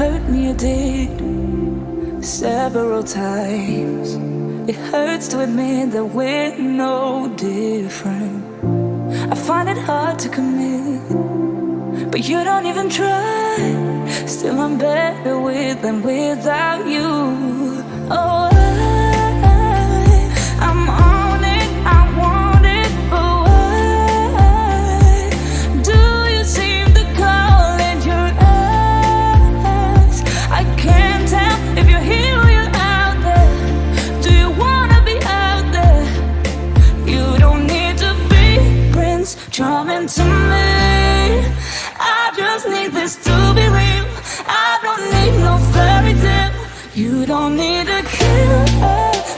hurt me, you did, several times. It hurts to admit that we're no different. I find it hard to commit, but you don't even try. Still I'm better with than without you. Oh, I'm on it, I want it, but why do you seem to call it your eyes? I can't tell if you're here or you're out there. Do you wanna be out there? You don't need to be Prince Charming to me. I just need this to be real. I don't need no fairy tale. You don't need a kill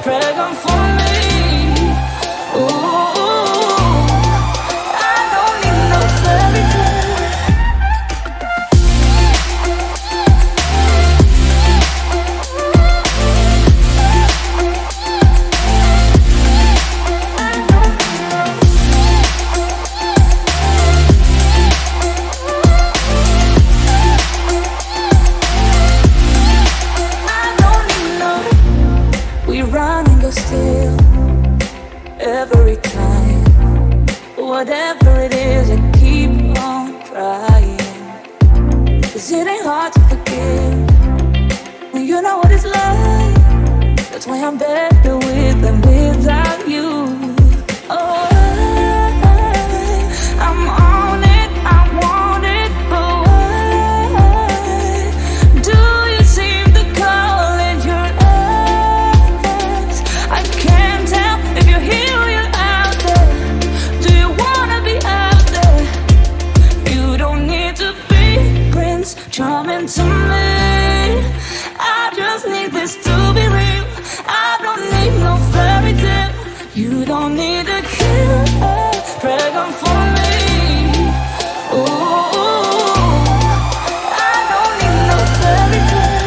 dragon for me. Ooh, I don't need no fairy tale. Still, every time, whatever it is, I keep on trying. 'Cause it ain't hard to forgive when you know what it's like. That's why I'm better with than without you. Oh, I'm on it, I want it, but why do you seem to call it your eyes? I can't tell if you're here or you're out there. Do you wanna be out there? You don't need to be Prince Charming to me. I just need this to be real. I don't need no fairy tale. You don't need a kill dragon for me. Ooh, I don't need no fairy tale.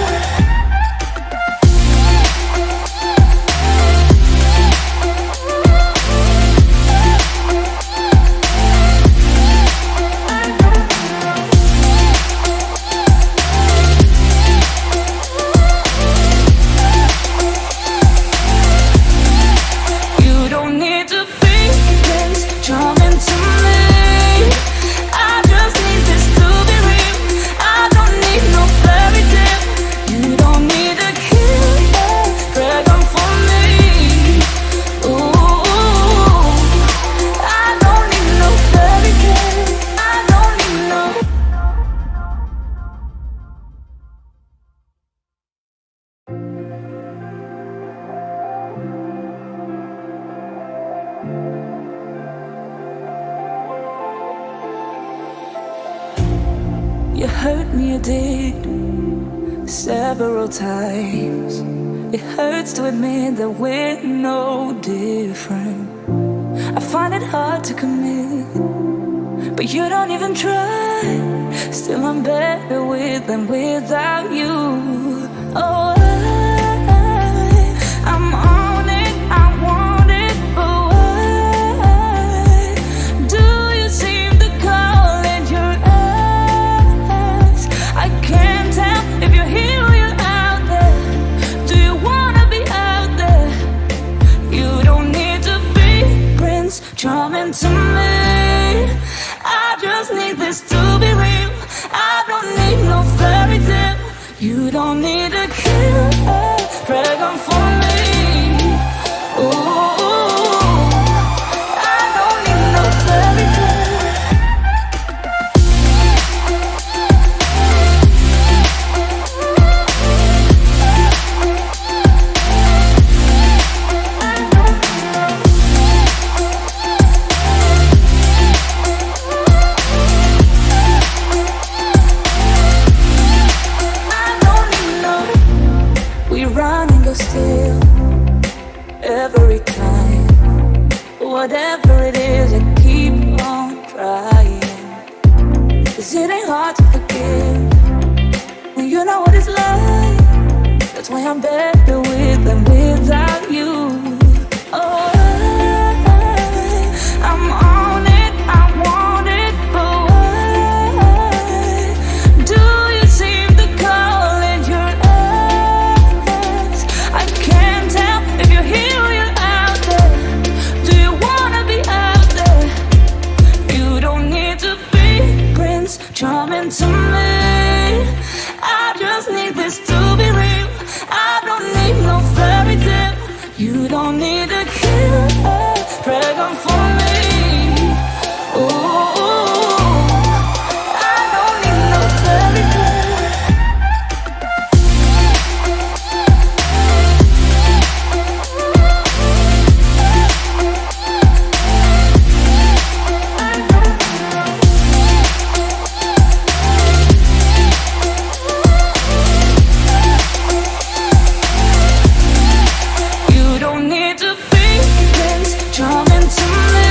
You hurt me, you did, several times. It hurts to admit that we're no different. I find it hard to commit, but you don't even try. Still I'm better with than without you. Oh, I'm on it, I want it, but why do you seem to call it your eyes? I can't tell if you're here or you're out there. Do you wanna be out there? You don't need to be Prince Charming to me. I just need this to be real. I don't need no fairy tale. You don't need a kill dragon for me. Ooh, I don't need no fairy tale. Still, every time, whatever it is, I keep on trying. 'Cause it ain't hard to forgive when you know what it's like. That's why I'm better with than without you. Oh, I'm on it, I want it, but why do you seem to call You don't need a killer dragon for me. Ooh, I don't need no fairy tale. You don't need to be Prince Charming to me.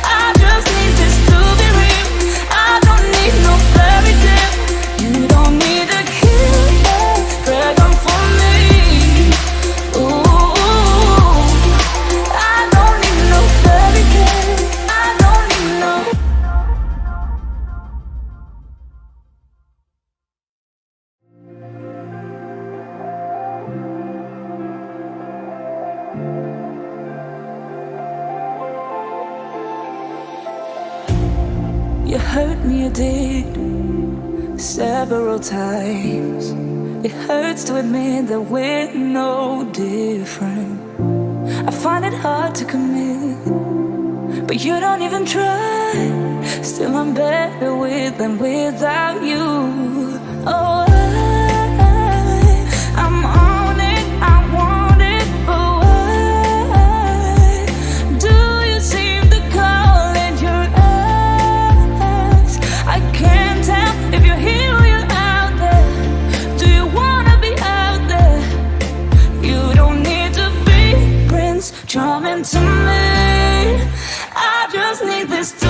I just need this to be real. I don't need no fairy tale. You don't need a killer dragon for me. Ooh, I don't need no fairy tale. I don't need no. You hurt me, you did, several times. It hurts to admit that we're no different. I find it hard to commit, but you don't even try. Still, I'm better with than without you. Oh, I'm on it, I want it, but why do you seem to call it your eyes? I can't tell if you're here or you're out there. Do you wanna be out there? You don't need to be Prince Charming to me. I just need this to